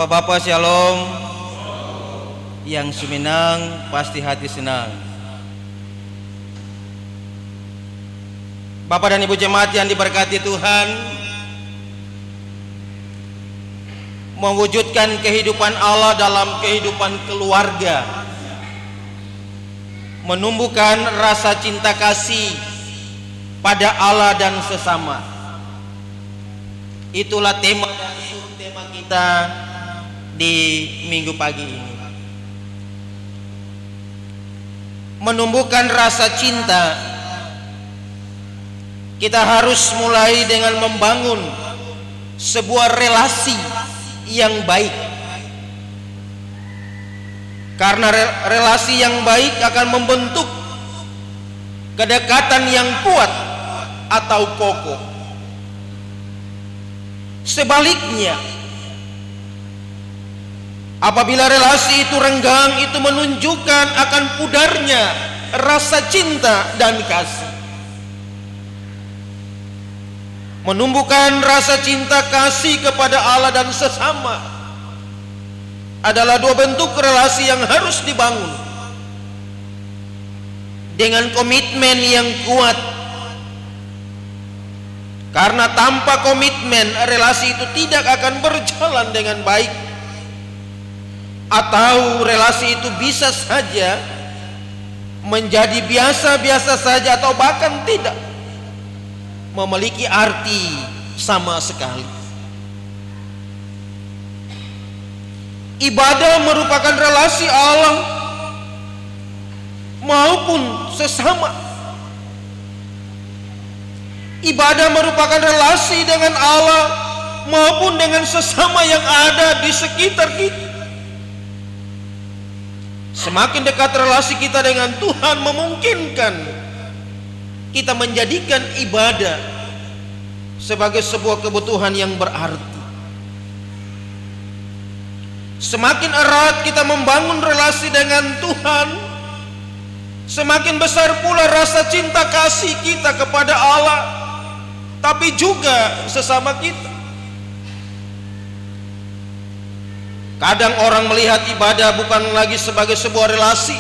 Bapak Shalom, yang suminang pasti hati senang. Bapak dan Ibu jemaat yang diberkati Tuhan, mewujudkan kehidupan Allah dalam kehidupan keluarga, menumbuhkan rasa cinta kasih pada Allah dan sesama. Itulah tema kita di minggu pagi ini. Menumbuhkan rasa cinta, kita harus mulai dengan membangun sebuah relasi yang baik. Karena relasi yang baik akan membentuk kedekatan yang kuat atau kokoh. Sebaliknya, apabila relasi itu renggang, itu menunjukkan akan pudarnya rasa cinta dan kasih. Menumbuhkan rasa cinta kasih kepada Allah dan sesama adalah dua bentuk relasi yang harus dibangun dengan komitmen yang kuat. Karena tanpa komitmen, relasi itu tidak akan berjalan dengan baik, atau relasi itu bisa saja menjadi biasa-biasa saja atau bahkan tidak memiliki arti sama sekali. Ibadah merupakan relasi Allah maupun sesama. Ibadah merupakan relasi dengan Allah maupun dengan sesama yang ada di sekitar kita. Semakin dekat relasi kita dengan Tuhan, memungkinkan kita menjadikan ibadah sebagai sebuah kebutuhan yang berarti. Semakin erat kita membangun relasi dengan Tuhan, semakin besar pula rasa cinta kasih kita kepada Allah, tapi juga sesama kita. Kadang orang melihat ibadah bukan lagi sebagai sebuah relasi,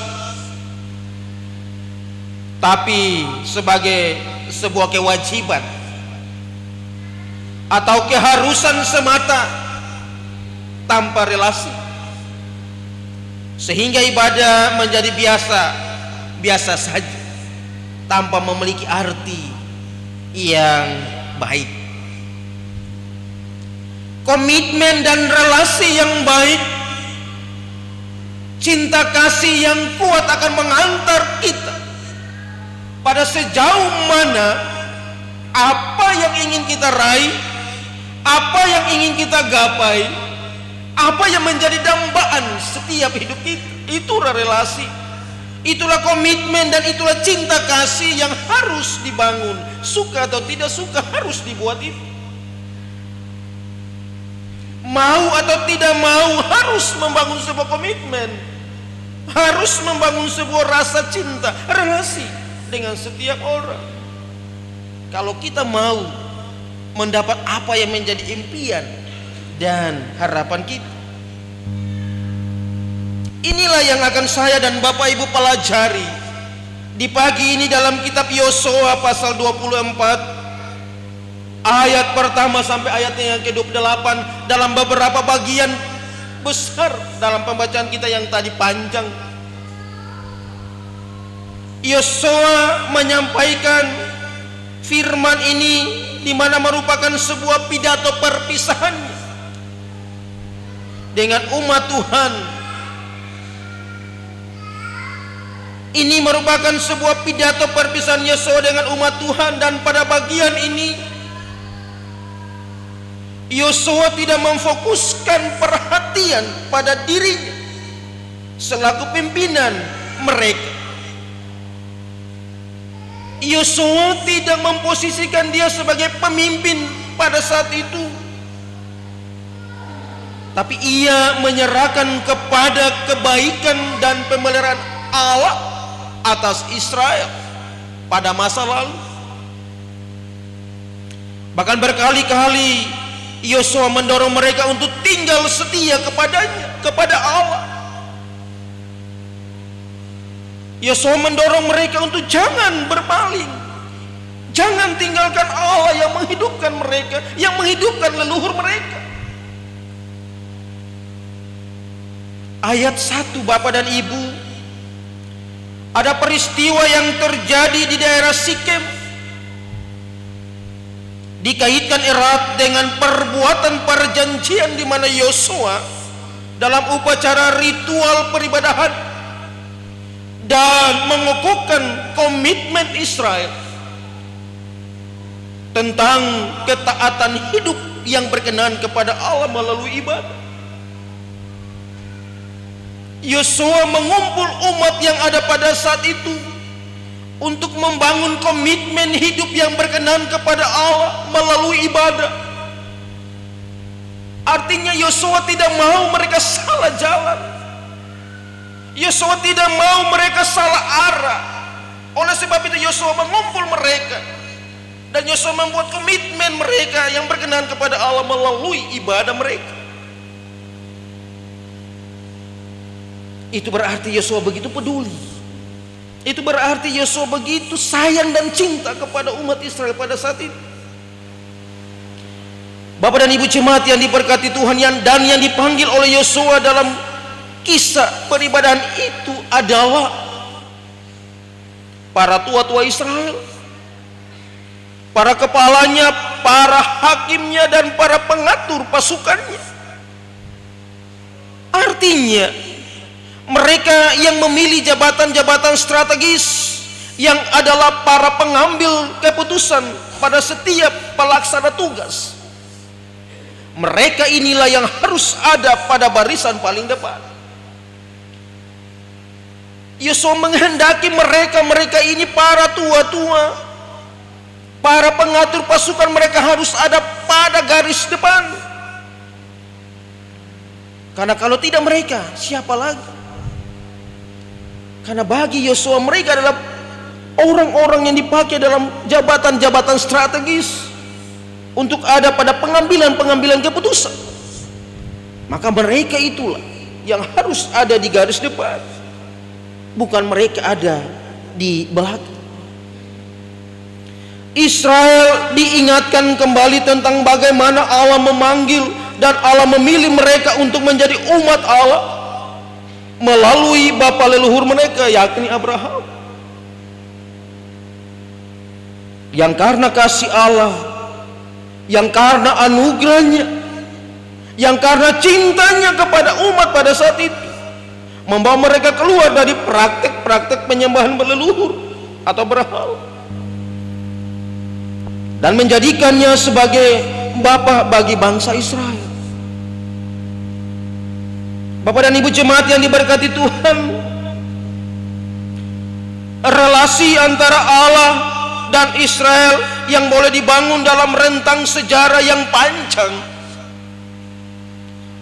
tapi sebagai sebuah kewajiban atau keharusan semata tanpa relasi, sehingga ibadah menjadi biasa saja tanpa memiliki arti yang baik. Komitmen dan relasi yang baik, cinta kasih yang kuat akan mengantar kita pada sejauh mana apa yang ingin kita raih, apa yang ingin kita gapai, apa yang menjadi dambaan setiap hidup kita. Itulah relasi, itulah komitmen, dan itulah cinta kasih yang harus dibangun. Suka atau tidak suka, harus dibuat itu. Mau atau tidak mau, harus membangun sebuah komitmen, harus membangun sebuah rasa cinta, relasi dengan setiap orang. Kalau kita mau mendapat apa yang menjadi impian dan harapan kita, inilah yang akan saya dan Bapak Ibu pelajari di pagi ini dalam kitab Yosua pasal 24 ayat pertama sampai ayatnya yang ke-28, dalam beberapa bagian besar dalam pembacaan kita yang tadi panjang. Yosua menyampaikan firman ini di mana merupakan sebuah pidato perpisahan dengan umat Tuhan. Ini merupakan sebuah pidato perpisahan Yosua dengan umat Tuhan, dan pada bagian ini Yosua tidak memfokuskan perhatian pada dirinya selaku pimpinan mereka. Yosua tidak memposisikan dia sebagai pemimpin pada saat itu, tapi ia menyerahkan kepada kebaikan dan pemeliharaan Allah atas Israel pada masa lalu. Bahkan berkali-kali Yosua mendorong mereka untuk tinggal setia kepadanya, kepada Allah. Yosua mendorong mereka untuk jangan berpaling, jangan tinggalkan Allah yang menghidupkan mereka, yang menghidupkan leluhur mereka. Ayat 1, Bapak dan Ibu, ada peristiwa yang terjadi di daerah Sikem, dikaitkan erat dengan perbuatan perjanjian di mana Yosua dalam upacara ritual peribadahan dan mengukuhkan komitmen Israel tentang ketaatan hidup yang berkenan kepada Allah melalui ibadah. Yosua mengumpul umat yang ada pada saat itu untuk membangun komitmen hidup yang berkenan kepada Allah melalui ibadah. Artinya Yosua tidak mau mereka salah jalan. Yosua tidak mau mereka salah arah. Oleh sebab itu Yosua mengumpul mereka, dan Yosua membuat komitmen mereka yang berkenan kepada Allah melalui ibadah mereka. Itu berarti Yosua begitu peduli. Itu berarti Yosua begitu sayang dan cinta kepada umat Israel pada saat itu. Bapak dan Ibu jemaat yang diberkati Tuhan, dan yang dipanggil oleh Yosua dalam kisah peribadahan itu adalah para tua-tua Israel, para kepalanya, para hakimnya, dan para pengatur pasukannya. Artinya mereka yang memilih jabatan-jabatan strategis, yang adalah para pengambil keputusan pada setiap pelaksana tugas, mereka inilah yang harus ada pada barisan paling depan. Yosua menghendaki mereka ini, para tua-tua, para pengatur pasukan, mereka harus ada pada garis depan. Karena kalau tidak mereka, siapa lagi? Karena bagi Yosua mereka adalah orang-orang yang dipakai dalam jabatan-jabatan strategis untuk ada pada pengambilan keputusan. Maka mereka itulah yang harus ada di garis depan, bukan mereka ada di belakang. Israel diingatkan kembali tentang bagaimana Allah memanggil dan Allah memilih mereka untuk menjadi umat Allah melalui bapa leluhur mereka, yakni Abraham, yang karena kasih Allah, yang karena anugerahnya, yang karena cintanya kepada umat pada saat itu, membawa mereka keluar dari praktek-praktek penyembahan berleluhur atau berhala, dan menjadikannya sebagai bapa bagi bangsa Israel. Bapak dan Ibu jemaat yang diberkati Tuhan, relasi antara Allah dan Israel yang boleh dibangun dalam rentang sejarah yang panjang,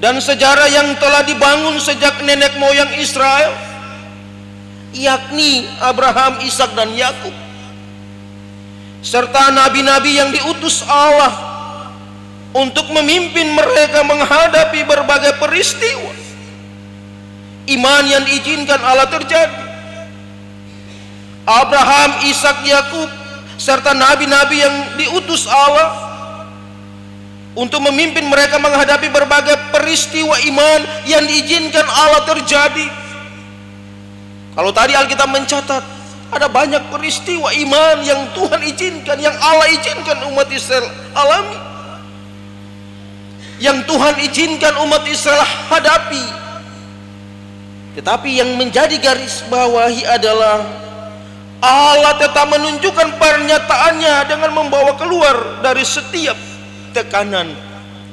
dan sejarah yang telah dibangun sejak nenek moyang Israel, yakni Abraham, Ishak, dan Yakub, serta nabi-nabi yang diutus Allah untuk memimpin mereka menghadapi berbagai peristiwa iman yang diizinkan Allah terjadi. Abraham, Ishak, Yakub, serta nabi-nabi yang diutus Allah untuk memimpin mereka menghadapi berbagai peristiwa iman yang diizinkan Allah terjadi. Kalau tadi Alkitab mencatat ada banyak peristiwa iman yang Tuhan izinkan, yang Allah izinkan umat Israel alami, yang Tuhan izinkan umat Israel hadapi. Tetapi yang menjadi garis bawahi adalah Allah tetap menunjukkan pernyataannya dengan membawa keluar dari setiap tekanan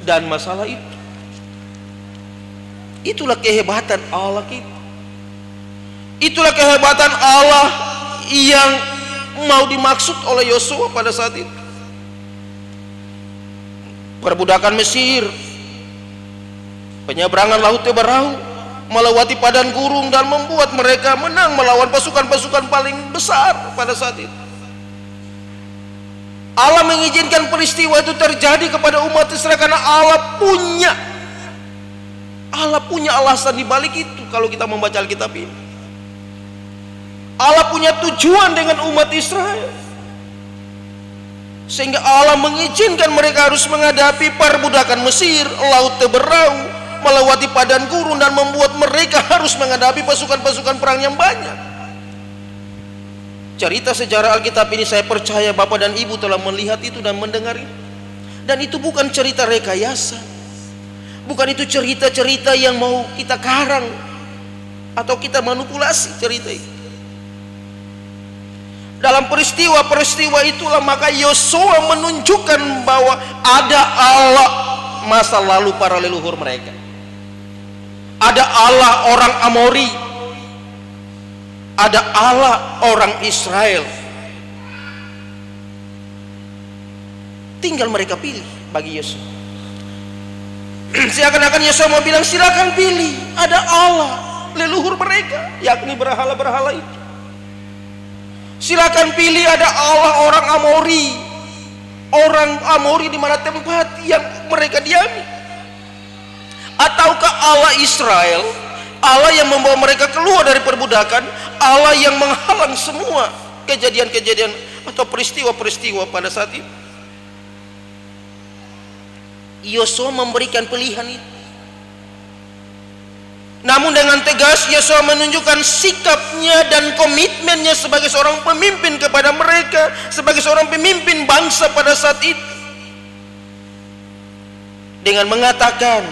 dan masalah itu. Itulah kehebatan Allah kita. Itulah kehebatan Allah yang mau dimaksud oleh Yosua pada saat itu. Perbudakan Mesir, penyeberangan Laut Teberau, melewati padang gurun, dan membuat mereka menang melawan pasukan-pasukan paling besar pada saat itu. Allah mengizinkan peristiwa itu terjadi kepada umat Israel karena Allah punya alasan di balik itu. Kalau kita membaca Alkitab ini, Allah punya tujuan dengan umat Israel, sehingga Allah mengizinkan mereka harus menghadapi perbudakan Mesir, laut Teberau, melewati padang gurun, dan membuat mereka harus menghadapi pasukan-pasukan perang yang banyak. Cerita sejarah Alkitab ini, saya percaya Bapak dan Ibu telah melihat itu dan mendengar itu. Dan itu bukan cerita rekayasa, bukan itu cerita-cerita yang mau kita karang atau kita manipulasi cerita itu. Dalam peristiwa-peristiwa itulah maka Yosua menunjukkan bahwa ada Allah masa lalu para leluhur mereka. Ada Allah orang Amori, ada Allah orang Israel. Tinggal mereka pilih bagi Yosua. Seakan-akan Yosua mau bilang, silakan pilih, ada Allah leluhur mereka, yakni berhala-berhala itu. Silakan pilih, ada Allah orang Amori. Orang Amori di mana tempat yang mereka diami. Ataukah Allah Israel, Allah yang membawa mereka keluar dari perbudakan, Allah yang menghalang semua kejadian-kejadian atau peristiwa-peristiwa pada saat itu. Yosua memberikan pilihan itu. Namun dengan tegas Yosua menunjukkan sikapnya dan komitmennya sebagai seorang pemimpin kepada mereka, sebagai seorang pemimpin bangsa pada saat itu, dengan mengatakan,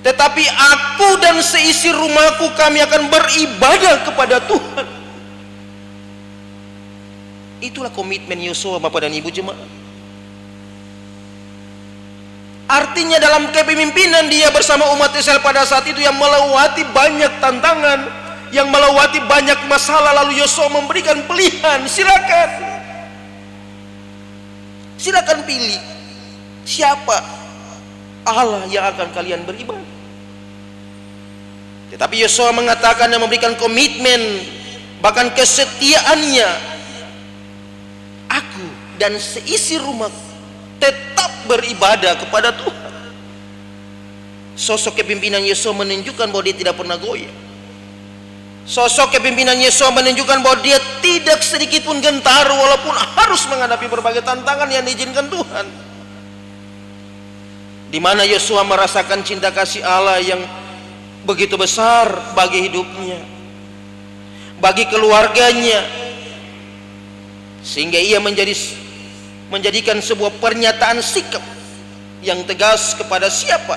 tetapi aku dan seisi rumahku kami akan beribadah kepada Tuhan. Itulah komitmen Yosua, Bapak dan Ibu jemaat. Artinya dalam kepemimpinan dia bersama umat Israel pada saat itu yang melewati banyak tantangan, yang melewati banyak masalah, lalu Yosua memberikan pilihan, silakan pilih siapa Allah yang akan kalian beribadah. Tetapi Yosua mengatakan dan memberikan komitmen, bahkan kesetiaannya, aku dan seisi rumahku tetap beribadah kepada Tuhan. Sosok kepimpinan Yosua menunjukkan bahwa dia tidak pernah goyah. Sosok kepimpinan Yosua menunjukkan bahwa dia tidak sedikit pun gentar walaupun harus menghadapi berbagai tantangan yang diizinkan Tuhan. Di mana Yosua merasakan cinta kasih Allah yang begitu besar bagi hidupnya, bagi keluarganya, sehingga ia menjadikan sebuah pernyataan sikap yang tegas kepada siapa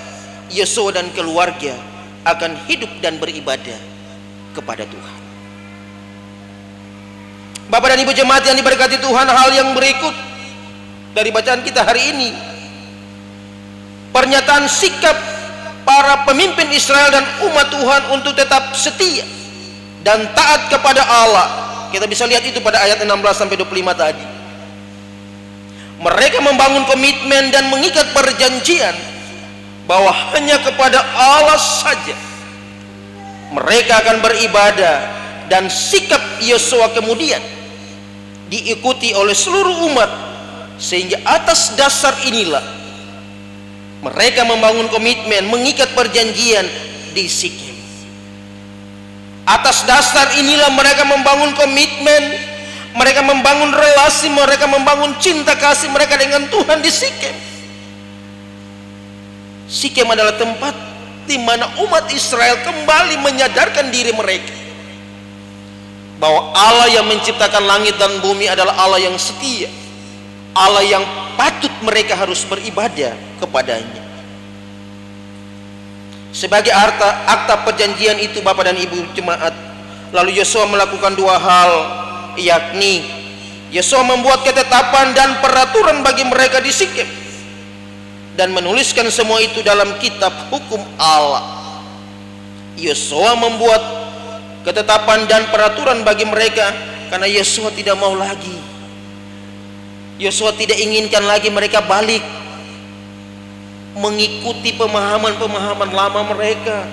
Yosua dan keluarga akan hidup dan beribadah kepada Tuhan. Bapak dan Ibu jemaat yang diberkati Tuhan, hal yang berikut dari bacaan kita hari ini, pernyataan sikap para pemimpin Israel dan umat Tuhan untuk tetap setia dan taat kepada Allah. Kita bisa lihat itu pada ayat 16-25 tadi. Mereka membangun komitmen dan mengikat perjanjian bahwa hanya kepada Allah saja mereka akan beribadah, dan sikap Yosua kemudian diikuti oleh seluruh umat, sehingga atas dasar inilah mereka membangun komitmen, mengikat perjanjian di Sikem. Atas dasar inilah mereka membangun komitmen, mereka membangun relasi, mereka membangun cinta kasih mereka dengan Tuhan di Sikem. Sikem adalah tempat di mana umat Israel kembali menyadarkan diri mereka bahwa Allah yang menciptakan langit dan bumi adalah Allah yang setia, Allah yang patut mereka harus beribadah kepadanya. Sebagai akta perjanjian itu, Bapak dan Ibu jemaat, lalu Yosua melakukan dua hal, yakni Yosua membuat ketetapan dan peraturan bagi mereka di Sikem dan menuliskan semua itu dalam kitab hukum Allah. Yosua membuat ketetapan dan peraturan bagi mereka karena Yosua tidak mau lagi, Yosua tidak inginkan lagi mereka balik mengikuti pemahaman-pemahaman lama mereka.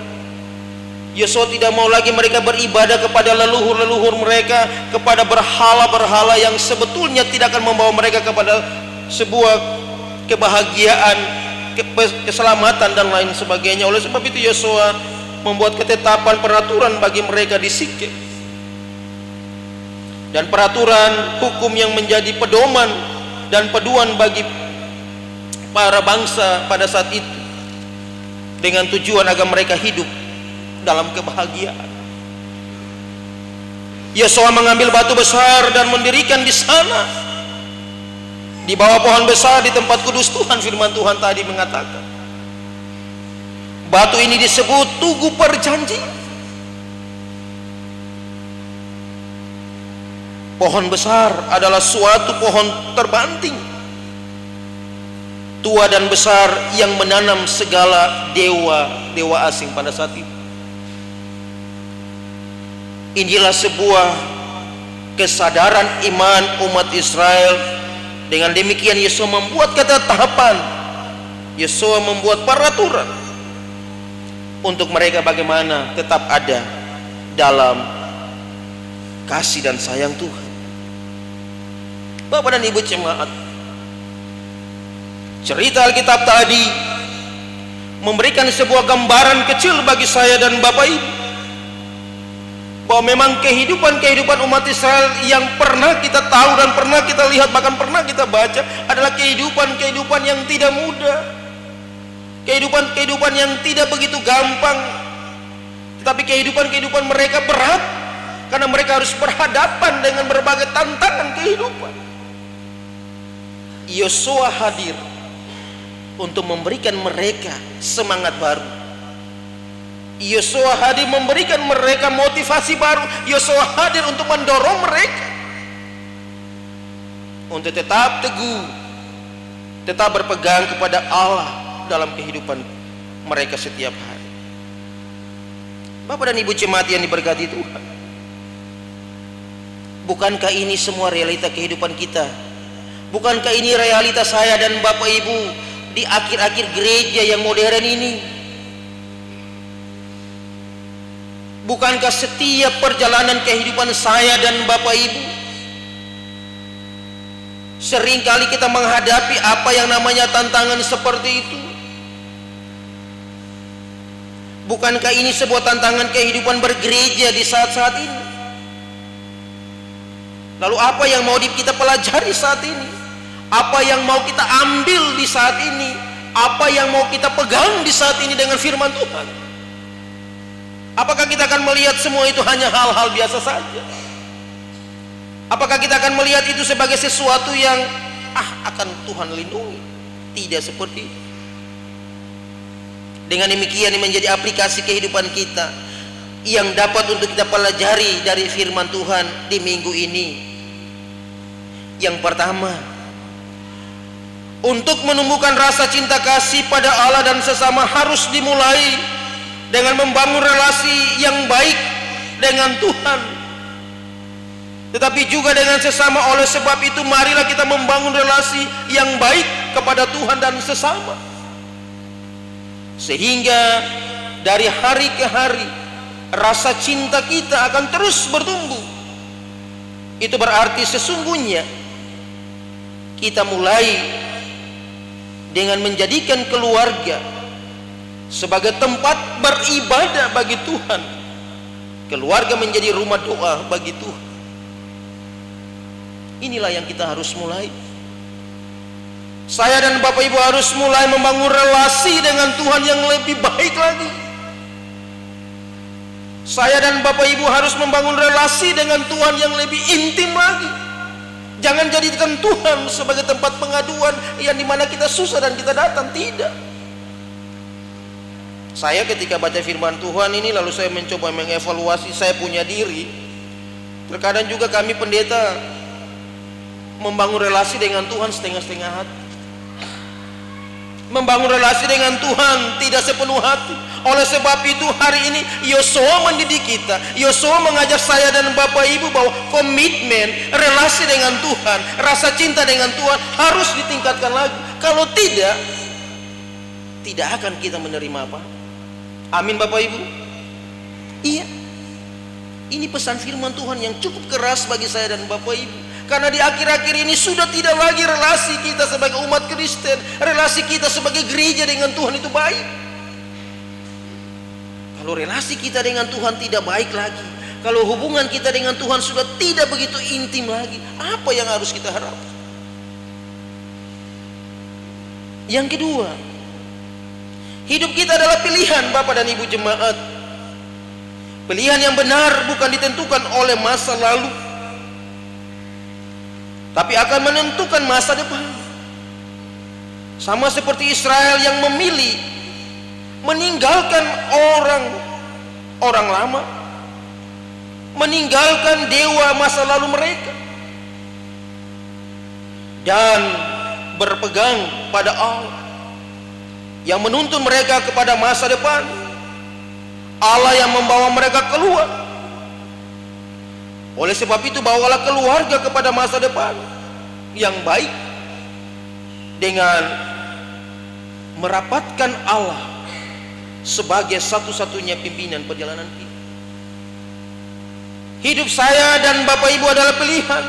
Yosua tidak mau lagi mereka beribadah kepada leluhur-leluhur mereka, kepada berhala-berhala yang sebetulnya tidak akan membawa mereka kepada sebuah kebahagiaan, keselamatan dan lain sebagainya. Oleh sebab itu Yosua membuat ketetapan peraturan bagi mereka di Sikem, dan peraturan hukum yang menjadi pedoman dan peduan bagi para bangsa pada saat itu, dengan tujuan agar mereka hidup dalam kebahagiaan. Yosua mengambil batu besar dan mendirikan di sana, di bawah pohon besar di tempat kudus Tuhan. Firman Tuhan tadi mengatakan, batu ini disebut Tugu Perjanjian. Pohon besar adalah suatu pohon terbanting, tua dan besar, yang menanam segala dewa asing pada saat itu. Inilah sebuah kesadaran iman umat Israel. Dengan demikian Yosua membuat ketetapan, Yosua membuat peraturan untuk mereka bagaimana tetap ada dalam kasih dan sayang Tuhan. Bapak dan Ibu jemaat, cerita Alkitab tadi memberikan sebuah gambaran kecil bagi saya dan Bapak Ibu, bahwa memang kehidupan umat Israel yang pernah kita tahu dan pernah kita lihat, bahkan pernah kita baca, adalah kehidupan yang tidak mudah, kehidupan yang tidak begitu gampang, tetapi kehidupan mereka berat, karena mereka harus berhadapan dengan berbagai tantangan kehidupan. Yosua hadir untuk memberikan mereka semangat baru. Yosua hadir memberikan mereka motivasi baru. Yosua hadir untuk mendorong mereka untuk tetap teguh, tetap berpegang kepada Allah dalam kehidupan mereka setiap hari. Bapak dan Ibu jemaat yang diberkati Tuhan, bukankah ini semua realita kehidupan kita? Bukankah ini realitas saya dan Bapak Ibu di akhir-akhir gereja yang modern ini? Bukankah setiap perjalanan kehidupan saya dan Bapak Ibu, seringkali kita menghadapi apa yang namanya tantangan seperti itu? Bukankah ini sebuah tantangan kehidupan bergereja di saat-saat ini? Lalu apa yang mau kita pelajari saat ini? Apa yang mau kita ambil di saat ini? Apa yang mau kita pegang di saat ini dengan firman Tuhan? Apakah kita akan melihat semua itu hanya hal-hal biasa saja? Apakah kita akan melihat itu sebagai sesuatu yang akan Tuhan lindungi? Tidak seperti itu. Dengan demikian ini menjadi aplikasi kehidupan kita yang dapat untuk kita pelajari dari firman Tuhan di minggu ini. Yang pertama, untuk menumbuhkan rasa cinta kasih pada Allah dan sesama harus dimulai dengan membangun relasi yang baik dengan Tuhan, tetapi juga dengan sesama. Oleh sebab itu marilah kita membangun relasi yang baik kepada Tuhan dan sesama, sehingga dari hari ke hari rasa cinta kita akan terus bertumbuh. Itu berarti sesungguhnya kita mulai dengan menjadikan keluarga sebagai tempat beribadah bagi Tuhan. Keluarga menjadi rumah doa bagi Tuhan. Inilah yang kita harus mulai. Saya dan Bapak Ibu harus mulai membangun relasi dengan Tuhan yang lebih baik lagi. Saya dan Bapak Ibu harus membangun relasi dengan Tuhan yang lebih intim lagi. Jangan jadikan Tuhan sebagai tempat pengaduan yang dimana kita susah dan kita datang. Tidak. Saya ketika baca firman Tuhan ini, lalu saya mencoba mengevaluasi saya punya diri. Terkadang juga kami pendeta membangun relasi dengan Tuhan setengah-setengah hati. Membangun relasi dengan Tuhan tidak sepenuh hati. Oleh sebab itu hari ini Yosua mendidik kita. Yosua mengajak saya dan Bapak Ibu bahwa komitmen relasi dengan Tuhan, rasa cinta dengan Tuhan harus ditingkatkan lagi. Kalau tidak akan kita menerima apa. Amin Bapak Ibu. Iya, ini pesan firman Tuhan yang cukup keras bagi saya dan Bapak Ibu. Karena di akhir-akhir ini sudah tidak lagi relasi kita sebagai umat Kristen, relasi kita sebagai gereja dengan Tuhan itu baik. Kalau relasi kita dengan Tuhan tidak baik lagi, kalau hubungan kita dengan Tuhan sudah tidak begitu intim lagi, apa yang harus kita harapkan? Yang kedua, hidup kita adalah pilihan Bapak dan Ibu jemaat. Pilihan yang benar bukan ditentukan oleh masa lalu, tapi akan menentukan masa depan. Sama seperti Israel yang memilih meninggalkan orang lama, meninggalkan dewa masa lalu mereka, dan berpegang pada Allah yang menuntun mereka kepada masa depan. Allah yang membawa mereka keluar. Oleh sebab itu, bawalah keluarga kepada masa depan yang baik dengan merapatkan Allah sebagai satu-satunya pimpinan perjalanan kita. Hidup saya dan Bapak Ibu adalah pilihan.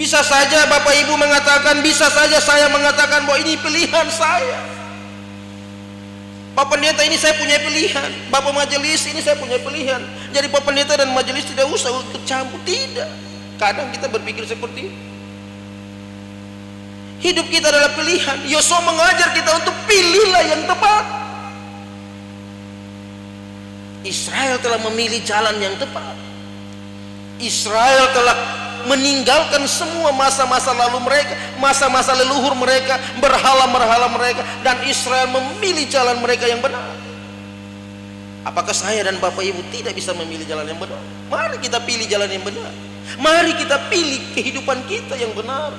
Bisa saja Bapak Ibu mengatakan, bisa saja saya mengatakan bahwa ini pilihan saya. Pak Pendeta, ini saya punya pilihan. Bapak Majelis, ini saya punya pilihan. Jadi Pak Pendeta dan Majelis tidak usah ikut campur. Tidak. Kadang kita berpikir seperti itu. Hidup kita adalah pilihan. Yosua mengajar kita untuk pilihlah yang tepat. Israel telah memilih jalan yang tepat. Israel telah meninggalkan semua masa-masa lalu mereka, masa-masa leluhur mereka, berhala-berhala mereka, dan Israel memilih jalan mereka yang benar. Apakah saya dan Bapak Ibu tidak bisa memilih jalan yang benar? Mari kita pilih jalan yang benar. Mari kita pilih kehidupan kita yang benar.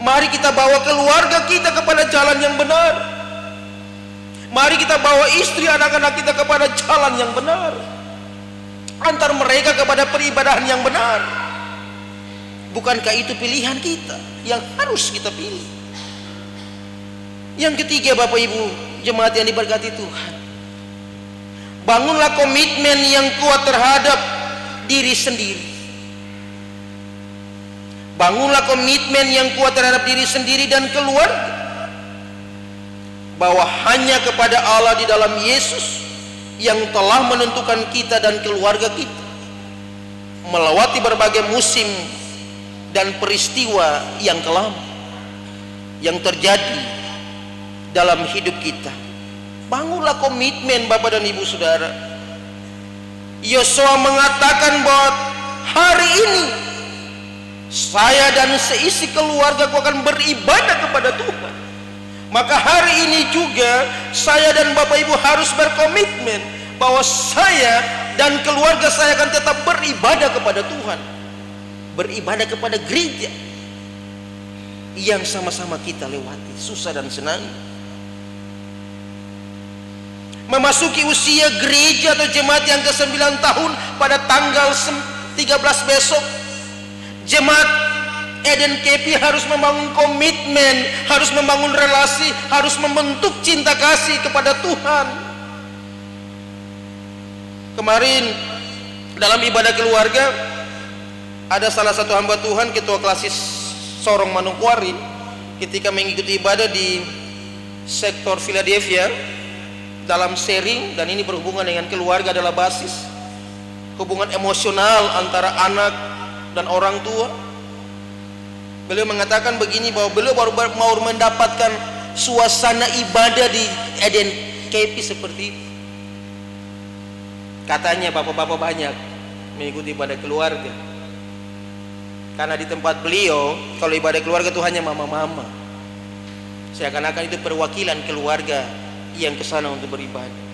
Mari kita bawa keluarga kita kepada jalan yang benar. Mari kita bawa istri anak-anak kita kepada jalan yang benar. Antar mereka kepada peribadahan yang benar. Bukankah itu pilihan kita yang harus kita pilih? Yang ketiga Bapak Ibu jemaat yang diberkati Tuhan, bangunlah komitmen yang kuat terhadap diri sendiri. Bangunlah komitmen yang kuat terhadap diri sendiri dan keluarga, bahwa hanya kepada Allah di dalam Yesus yang telah menentukan kita dan keluarga kita melewati berbagai musim dan peristiwa yang kelam yang terjadi dalam hidup kita. Bangunlah komitmen Bapak dan Ibu Saudara. Yosua mengatakan bahwa hari ini saya dan seisi keluargaku akan beribadah kepada Tuhan. Maka hari ini juga saya dan Bapak Ibu harus berkomitmen bahwa saya dan keluarga saya akan tetap beribadah kepada Tuhan, beribadah kepada gereja yang sama-sama kita lewati susah dan senang. Memasuki usia gereja atau jemaat yang ke-9 tahun pada tanggal 13 besok, jemaat Eden KP harus membangun komitmen, harus membangun relasi, harus membentuk cinta kasih kepada Tuhan. Kemarin dalam ibadah keluarga ada salah satu hamba Tuhan, ketua klasis Sorong Manokwari, ketika mengikuti ibadah di sektor Philadelphia dalam sharing, dan ini berhubungan dengan keluarga adalah basis hubungan emosional antara anak dan orang tua. Beliau mengatakan begini, bahwa beliau baru mau mendapatkan suasana ibadah di Eden KP seperti itu. Katanya bapak-bapak banyak mengikuti ibadah keluarga, karena di tempat beliau kalau ibadah keluarga itu hanya mama-mama. Seakan-akan itu perwakilan keluarga yang kesana untuk beribadah.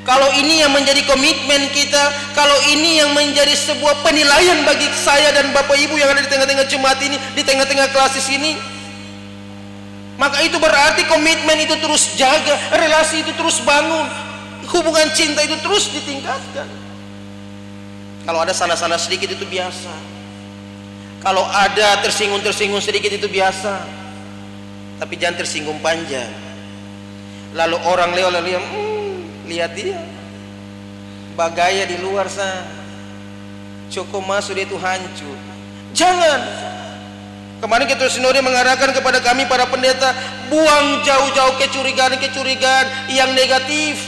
Kalau ini yang menjadi komitmen kita, kalau ini yang menjadi sebuah penilaian bagi saya dan Bapak Ibu yang ada di tengah-tengah jemaat ini, di tengah-tengah klasis ini, maka itu berarti komitmen itu terus jaga, relasi itu terus bangun, hubungan cinta itu terus ditingkatkan. Kalau ada salah-salah sedikit itu biasa, kalau ada tersinggung-tersinggung sedikit itu biasa, tapi jangan tersinggung panjang. Lalu orang lewat Lihat dia, bagaya di luar sana, cukup masuk dia itu hancur. Jangan. Kemarin Ketua Sinode mengarahkan kepada kami para pendeta, buang jauh-jauh kecurigaan-kecurigaan yang negatif.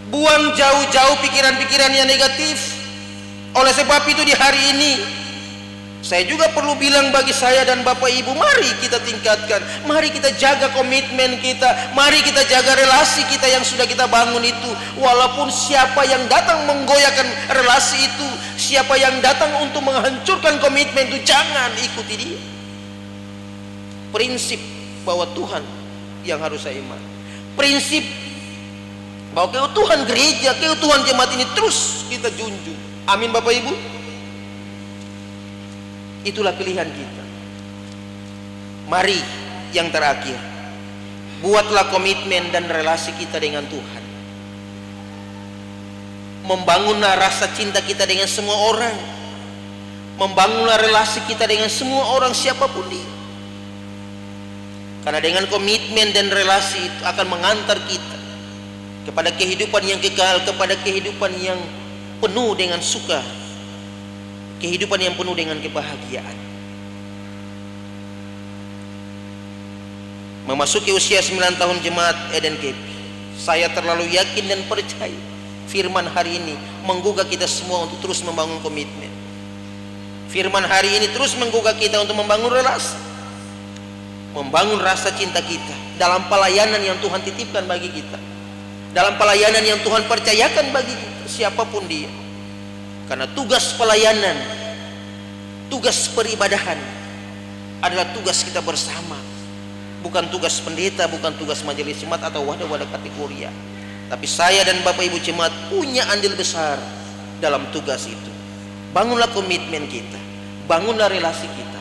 Buang jauh-jauh pikiran-pikiran yang negatif. Oleh sebab itu di hari ini saya juga perlu bilang bagi saya dan Bapak Ibu, mari kita tingkatkan, mari kita jaga komitmen kita, mari kita jaga relasi kita yang sudah kita bangun itu. Walaupun siapa yang datang menggoyahkan relasi itu, siapa yang datang untuk menghancurkan komitmen itu, jangan ikuti dia. Prinsip bahwa Tuhan yang harus saya iman, prinsip bahwa keutuhan gereja, keutuhan jemaat ini terus kita junjung. Amin Bapak Ibu. Itulah pilihan kita. Mari yang terakhir, buatlah komitmen dan relasi kita dengan Tuhan. Membangunlah rasa cinta kita dengan semua orang. Membangunlah relasi kita dengan semua orang siapapun dia. Karena dengan komitmen dan relasi itu akan mengantar kita kepada kehidupan yang kekal, kepada kehidupan yang penuh dengan suka, kehidupan yang penuh dengan kebahagiaan. Memasuki usia 9 tahun jemaat Eden Kepi, saya terlalu yakin dan percaya firman hari ini menggugah kita semua untuk terus membangun komitmen. Firman hari ini terus menggugah kita untuk membangun relasi, membangun rasa cinta kita dalam pelayanan yang Tuhan titipkan bagi kita, dalam pelayanan yang Tuhan percayakan bagi kita, siapapun dia. Karena tugas pelayanan, tugas peribadahan adalah tugas kita bersama, bukan tugas pendeta, bukan tugas majelis jemaat atau wadah-wadah kategoria. Tapi saya dan Bapak Ibu jemaat punya andil besar dalam tugas itu. Bangunlah komitmen kita, bangunlah relasi kita.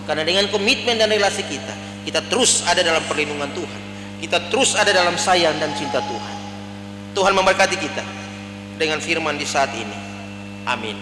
Karena dengan komitmen dan relasi kita, kita terus ada dalam perlindungan Tuhan, kita terus ada dalam sayang dan cinta Tuhan. Tuhan memberkati kita dengan firman di saat ini. Amin.